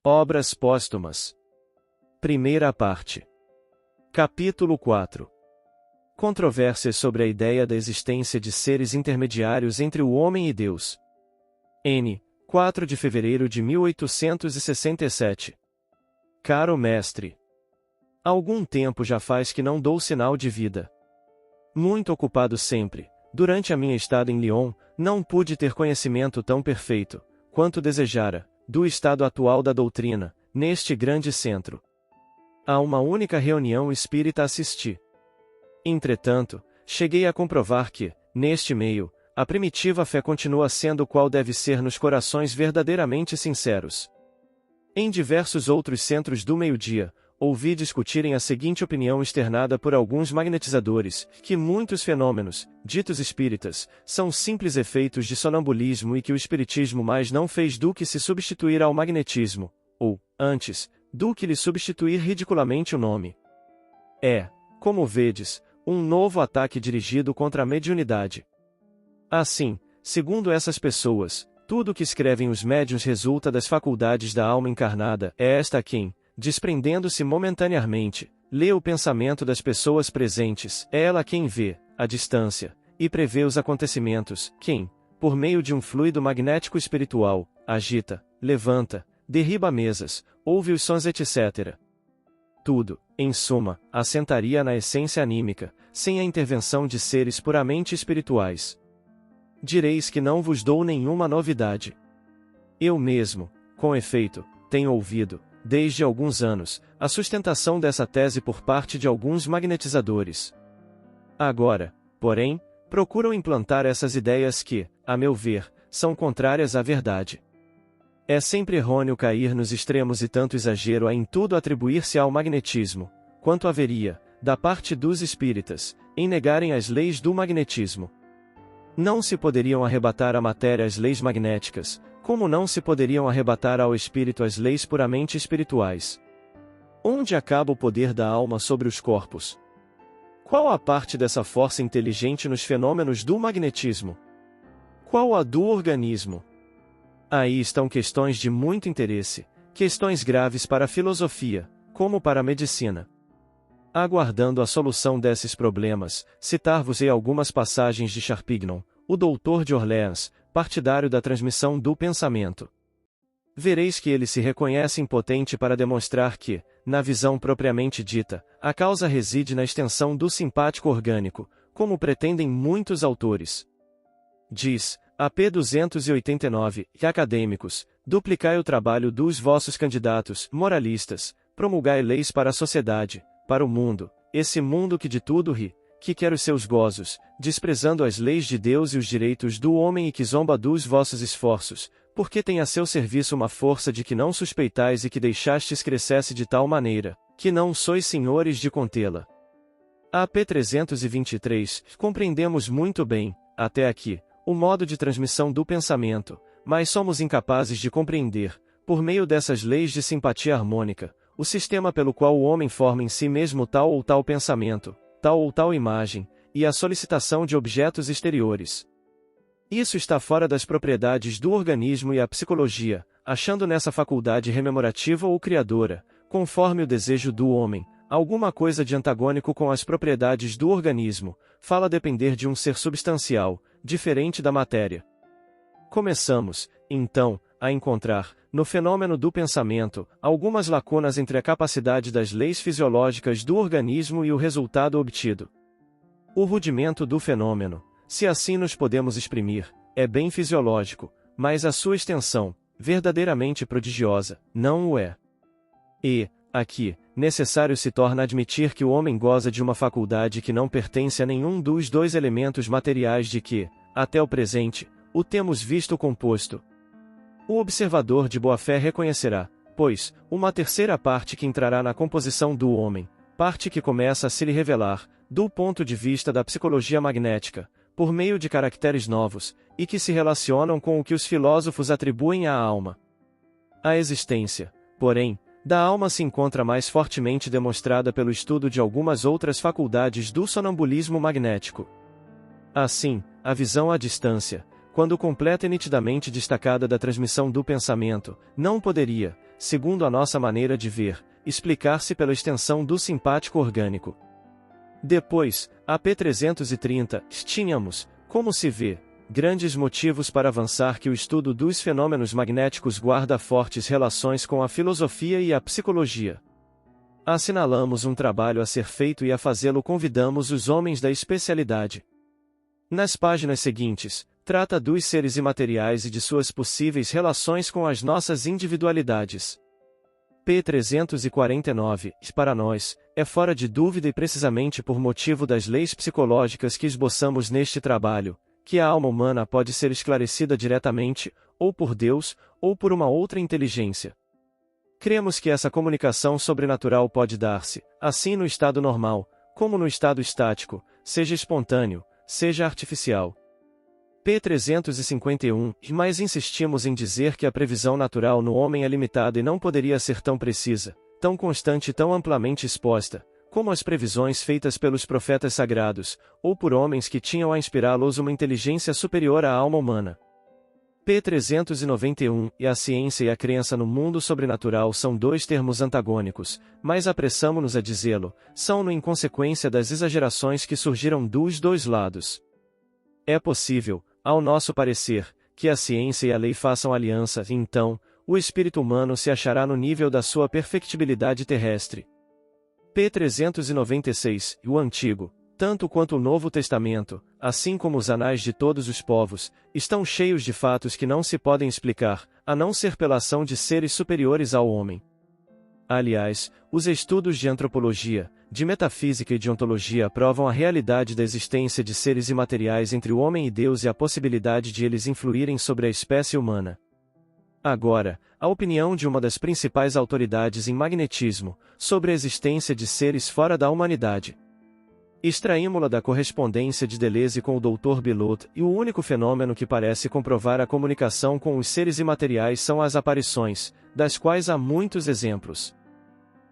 Obras póstumas. Primeira parte. Capítulo 4. Controvérsias sobre a ideia da existência de seres intermediários entre o homem e Deus. N. 4 de fevereiro de 1867. Caro mestre. Algum tempo já faz que não dou sinal de vida. Muito ocupado sempre, durante a minha estada em Lyon, não pude ter conhecimento tão perfeito, quanto desejara, do estado atual da doutrina, neste grande centro. A uma única reunião espírita assisti. Entretanto, cheguei a comprovar que, neste meio, a primitiva fé continua sendo qual deve ser nos corações verdadeiramente sinceros. Em diversos outros centros do meio-dia, ouvi discutirem a seguinte opinião externada por alguns magnetizadores, que muitos fenômenos, ditos espíritas, são simples efeitos de sonambulismo e que o espiritismo mais não fez do que se substituir ao magnetismo, ou, antes, do que lhe substituir ridiculamente o nome. É, como vedes, um novo ataque dirigido contra a mediunidade. Assim, segundo essas pessoas, tudo o que escrevem os médiuns resulta das faculdades da alma encarnada, é esta quem, desprendendo-se momentaneamente, lê o pensamento das pessoas presentes, é ela quem vê, à distância, e prevê os acontecimentos, quem, por meio de um fluido magnético espiritual, agita, levanta, derriba mesas, ouve os sons etc. Tudo, em suma, assentaria na essência anímica, sem a intervenção de seres puramente espirituais. Direis que não vos dou nenhuma novidade. Eu mesmo, com efeito, tenho ouvido, desde alguns anos, a sustentação dessa tese por parte de alguns magnetizadores. Agora, porém, procuram implantar essas ideias que, a meu ver, são contrárias à verdade. É sempre errôneo cair nos extremos e tanto exagero a em tudo atribuir-se ao magnetismo, quanto haveria, da parte dos espíritas, em negarem as leis do magnetismo. Não se poderiam arrebatar à matéria as leis magnéticas, como não se poderiam arrebatar ao espírito as leis puramente espirituais. Onde acaba o poder da alma sobre os corpos? Qual a parte dessa força inteligente nos fenômenos do magnetismo? Qual a do organismo? Aí estão questões de muito interesse, questões graves para a filosofia, como para a medicina. Aguardando a solução desses problemas, citar-vos-ei algumas passagens de Charpignon, o doutor de Orleans, partidário da transmissão do pensamento. Vereis que ele se reconhece impotente para demonstrar que, na visão propriamente dita, a causa reside na extensão do simpático orgânico, como pretendem muitos autores. Diz, AP 289, e acadêmicos, duplicai o trabalho dos vossos candidatos, moralistas, promulgai leis para a sociedade, para o mundo, esse mundo que de tudo ri, que quer os seus gozos, desprezando as leis de Deus e os direitos do homem e que zomba dos vossos esforços, porque tem a seu serviço uma força de que não suspeitais e que deixastes crescesse de tal maneira, que não sois senhores de contê-la. AP 323, compreendemos muito bem, até aqui, o modo de transmissão do pensamento, mas somos incapazes de compreender, por meio dessas leis de simpatia harmônica, o sistema pelo qual o homem forma em si mesmo tal ou tal pensamento, tal ou tal imagem, e a solicitação de objetos exteriores. Isso está fora das propriedades do organismo e a psicologia, achando nessa faculdade rememorativa ou criadora, conforme o desejo do homem, alguma coisa de antagônico com as propriedades do organismo, fala depender de um ser substancial, diferente da matéria. Começamos, então, a encontrar, no fenômeno do pensamento, algumas lacunas entre a capacidade das leis fisiológicas do organismo e o resultado obtido. O rudimento do fenômeno, se assim nos podemos exprimir, é bem fisiológico, mas a sua extensão, verdadeiramente prodigiosa, não o é. E, aqui, necessário se torna admitir que o homem goza de uma faculdade que não pertence a nenhum dos dois elementos materiais de que, até o presente, o temos visto composto. O observador de boa-fé reconhecerá, pois, uma terceira parte que entrará na composição do homem, parte que começa a se lhe revelar, do ponto de vista da psicologia magnética, por meio de caracteres novos, e que se relacionam com o que os filósofos atribuem à alma. A existência, porém, da alma se encontra mais fortemente demonstrada pelo estudo de algumas outras faculdades do sonambulismo magnético. Assim, a visão à distância, quando completa e nitidamente destacada da transmissão do pensamento, não poderia, segundo a nossa maneira de ver, explicar-se pela extensão do simpático orgânico. Depois, a P330, tínhamos, como se vê, grandes motivos para avançar que o estudo dos fenômenos magnéticos guarda fortes relações com a filosofia e a psicologia. Assinalamos um trabalho a ser feito e a fazê-lo convidamos os homens da especialidade. Nas páginas seguintes, trata dos seres imateriais e de suas possíveis relações com as nossas individualidades. P349, para nós, é fora de dúvida e precisamente por motivo das leis psicológicas que esboçamos neste trabalho, que a alma humana pode ser esclarecida diretamente, ou por Deus, ou por uma outra inteligência. Cremos que essa comunicação sobrenatural pode dar-se, assim no estado normal, como no estado estático, seja espontâneo, seja artificial. P351, mas insistimos em dizer que a previsão natural no homem é limitada e não poderia ser tão precisa, tão constante e tão amplamente exposta, como as previsões feitas pelos profetas sagrados, ou por homens que tinham a inspirá-los uma inteligência superior à alma humana. P391, e a ciência e a crença no mundo sobrenatural são dois termos antagônicos, mas apressamo-nos a dizê-lo, são-no em consequência das exagerações que surgiram dos dois lados. É possível, ao nosso parecer, que a ciência e a lei façam aliança, e então, o espírito humano se achará no nível da sua perfectibilidade terrestre. P396, o Antigo, tanto quanto o Novo Testamento, assim como os anais de todos os povos, estão cheios de fatos que não se podem explicar, a não ser pela ação de seres superiores ao homem. Aliás, os estudos de antropologia, de metafísica e de ontologia provam a realidade da existência de seres imateriais entre o homem e Deus e a possibilidade de eles influírem sobre a espécie humana. Agora, a opinião de uma das principais autoridades em magnetismo, sobre a existência de seres fora da humanidade. Extraímo-la da correspondência de Deleuze com o Dr. Bilout, e o único fenômeno que parece comprovar a comunicação com os seres imateriais são as aparições, das quais há muitos exemplos.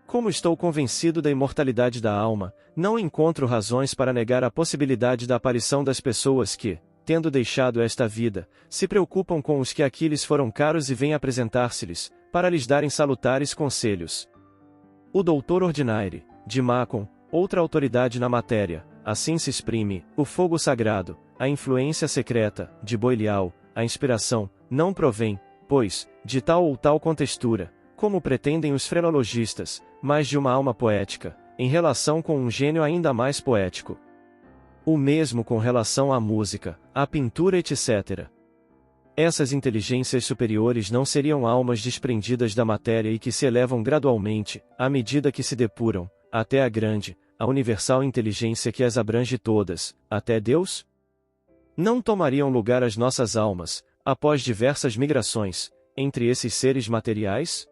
Como estou convencido da imortalidade da alma, não encontro razões para negar a possibilidade da aparição das pessoas que, tendo deixado esta vida, se preocupam com os que aqui lhes foram caros e vêm apresentar-se-lhes, para lhes darem salutares conselhos. O Dr. Ordinaire, de Macon, outra autoridade na matéria, assim se exprime, o fogo sagrado, a influência secreta, de Boileau, a inspiração, não provém, pois, de tal ou tal contextura, como pretendem os frenologistas, mas de uma alma poética, em relação com um gênio ainda mais poético. O mesmo com relação à música, à pintura etc. Essas inteligências superiores não seriam almas desprendidas da matéria e que se elevam gradualmente, à medida que se depuram, até a grande, a universal inteligência que as abrange todas, até Deus? Não tomariam lugar as nossas almas, após diversas migrações, entre esses seres materiais?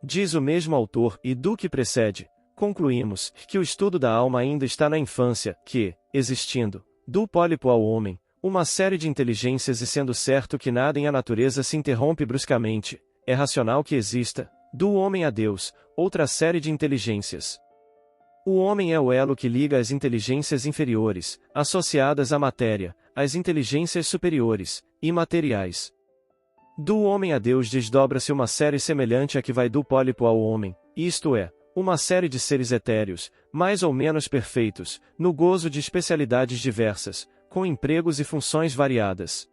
Diz o mesmo autor, e do que precede, concluímos, que o estudo da alma ainda está na infância, que, existindo, do pólipo ao homem, uma série de inteligências e sendo certo que nada em a natureza se interrompe bruscamente, é racional que exista, do homem a Deus, outra série de inteligências. O homem é o elo que liga as inteligências inferiores, associadas à matéria, às inteligências superiores, imateriais. Do homem a Deus desdobra-se uma série semelhante à que vai do pólipo ao homem, isto é, uma série de seres etéreos, mais ou menos perfeitos, no gozo de especialidades diversas, com empregos e funções variadas.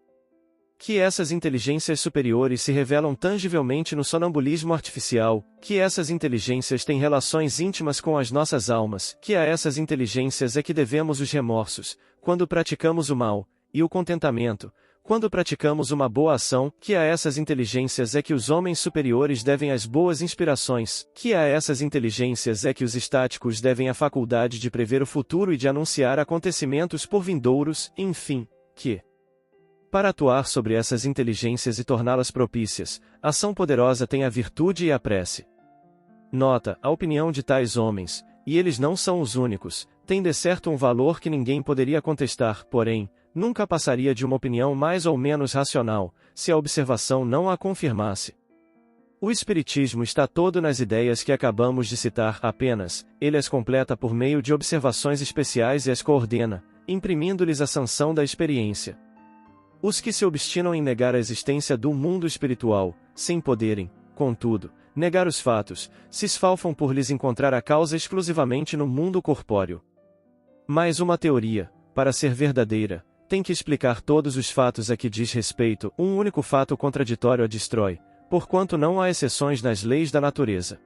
Que essas inteligências superiores se revelam tangivelmente no sonambulismo artificial, que essas inteligências têm relações íntimas com as nossas almas, que a essas inteligências é que devemos os remorsos, quando praticamos o mal, e o contentamento, quando praticamos uma boa ação, que a essas inteligências é que os homens superiores devem as boas inspirações, que a essas inteligências é que os estáticos devem a faculdade de prever o futuro e de anunciar acontecimentos por vindouros, enfim, que, para atuar sobre essas inteligências e torná-las propícias, a ação poderosa tem a virtude e a prece. Nota, a opinião de tais homens, e eles não são os únicos, tem de certo um valor que ninguém poderia contestar, porém, nunca passaria de uma opinião mais ou menos racional, se a observação não a confirmasse. O Espiritismo está todo nas ideias que acabamos de citar apenas, ele as completa por meio de observações especiais e as coordena, imprimindo-lhes a sanção da experiência. Os que se obstinam em negar a existência do mundo espiritual, sem poderem, contudo, negar os fatos, se esfalfam por lhes encontrar a causa exclusivamente no mundo corpóreo. Mas uma teoria, para ser verdadeira, tem que explicar todos os fatos a que diz respeito, um único fato contraditório a destrói, porquanto não há exceções nas leis da natureza.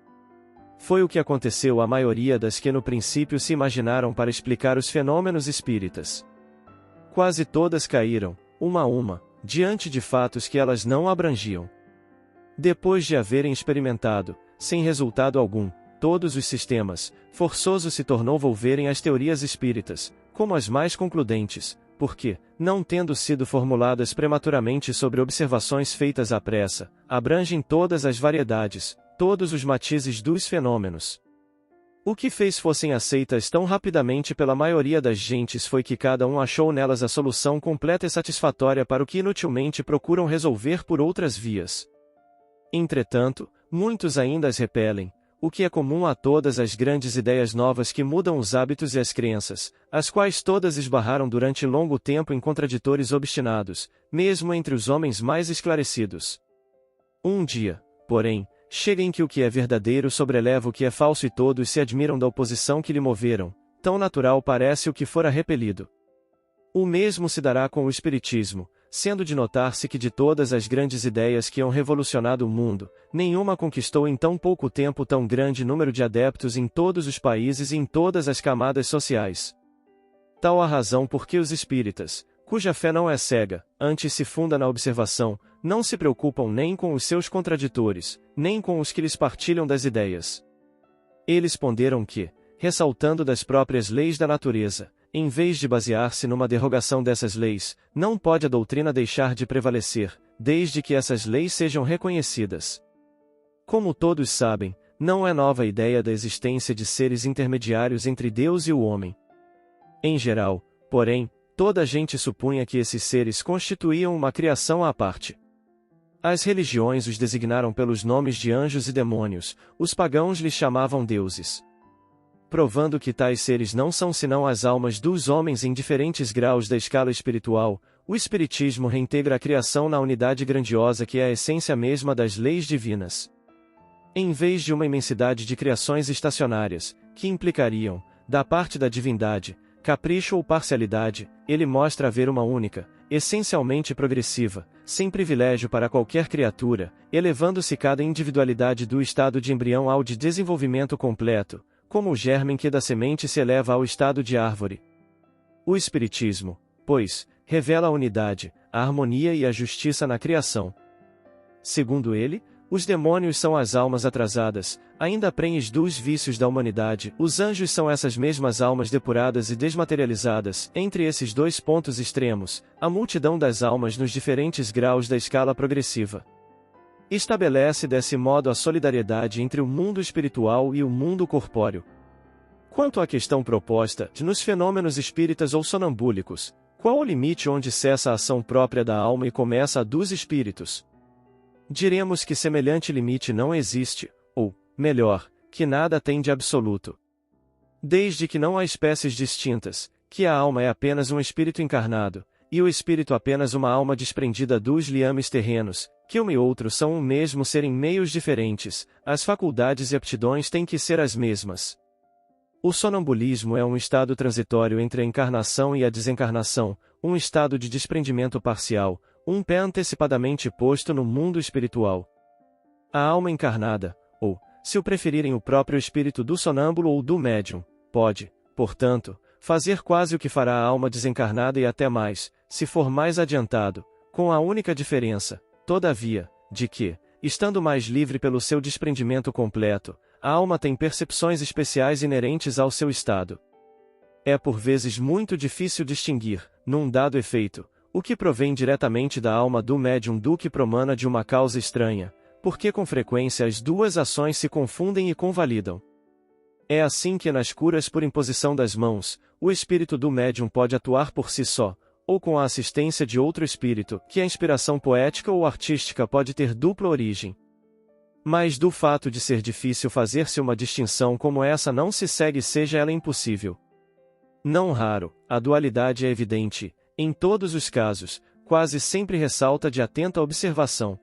Foi o que aconteceu à maioria das que no princípio se imaginaram para explicar os fenômenos espíritas. Quase todas caíram, uma a uma, diante de fatos que elas não abrangiam. Depois de haverem experimentado, sem resultado algum, todos os sistemas, forçoso se tornou volverem às teorias espíritas, como as mais concludentes, porque, não tendo sido formuladas prematuramente sobre observações feitas à pressa, abrangem todas as variedades, todos os matizes dos fenômenos. O que fez fossem aceitas tão rapidamente pela maioria das gentes foi que cada um achou nelas a solução completa e satisfatória para o que inutilmente procuram resolver por outras vias. Entretanto, muitos ainda as repelem, o que é comum a todas as grandes ideias novas que mudam os hábitos e as crenças, as quais todas esbarraram durante longo tempo em contraditores obstinados, mesmo entre os homens mais esclarecidos. Um dia, porém, chega em que o que é verdadeiro sobreleva o que é falso e todos se admiram da oposição que lhe moveram, tão natural parece o que fora repelido. O mesmo se dará com o Espiritismo, sendo de notar-se que de todas as grandes ideias que hão revolucionado o mundo, nenhuma conquistou em tão pouco tempo tão grande número de adeptos em todos os países e em todas as camadas sociais. Tal a razão por que os espíritas, cuja fé não é cega, antes se funda na observação, não se preocupam nem com os seus contraditores, nem com os que lhes partilham das ideias. Eles ponderam que, ressaltando das próprias leis da natureza, em vez de basear-se numa derrogação dessas leis, não pode a doutrina deixar de prevalecer, desde que essas leis sejam reconhecidas. Como todos sabem, não é nova a ideia da existência de seres intermediários entre Deus e o homem. Em geral, porém, toda a gente supunha que esses seres constituíam uma criação à parte. As religiões os designaram pelos nomes de anjos e demônios, os pagãos lhes chamavam deuses. Provando que tais seres não são senão as almas dos homens em diferentes graus da escala espiritual, o Espiritismo reintegra a criação na unidade grandiosa que é a essência mesma das leis divinas. Em vez de uma imensidade de criações estacionárias, que implicariam, da parte da divindade, capricho ou parcialidade, ele mostra haver uma única, essencialmente progressiva, sem privilégio para qualquer criatura, elevando-se cada individualidade do estado de embrião ao de desenvolvimento completo, como o germe que da semente se eleva ao estado de árvore. O Espiritismo, pois, revela a unidade, a harmonia e a justiça na criação. Segundo ele, os demônios são as almas atrasadas, ainda prenhes dos vícios da humanidade, os anjos são essas mesmas almas depuradas e desmaterializadas, entre esses dois pontos extremos, a multidão das almas nos diferentes graus da escala progressiva. Estabelece desse modo a solidariedade entre o mundo espiritual e o mundo corpóreo. Quanto à questão proposta, nos fenômenos espíritas ou sonambúlicos, qual o limite onde cessa a ação própria da alma e começa a dos espíritos? Diremos que semelhante limite não existe, ou, melhor, que nada tem de absoluto. Desde que não há espécies distintas, que a alma é apenas um espírito encarnado, e o espírito apenas uma alma desprendida dos liames terrenos, que um e outro são um mesmo ser em meios diferentes, as faculdades e aptidões têm que ser as mesmas. O sonambulismo é um estado transitório entre a encarnação e a desencarnação, um estado de desprendimento parcial, um pé antecipadamente posto no mundo espiritual. A alma encarnada, ou, se o preferirem o próprio espírito do sonâmbulo ou do médium, pode, portanto, fazer quase o que fará a alma desencarnada e até mais, se for mais adiantado, com a única diferença, todavia, de que, estando mais livre pelo seu desprendimento completo, a alma tem percepções especiais inerentes ao seu estado. É por vezes muito difícil distinguir, num dado efeito, o que provém diretamente da alma do médium do que promana de uma causa estranha, porque com frequência as duas ações se confundem e convalidam. É assim que nas curas por imposição das mãos, o espírito do médium pode atuar por si só, ou com a assistência de outro espírito, que a inspiração poética ou artística pode ter dupla origem. Mas do fato de ser difícil fazer-se uma distinção como essa não se segue seja ela impossível. Não raro, a dualidade é evidente, em todos os casos, quase sempre ressalta de atenta observação.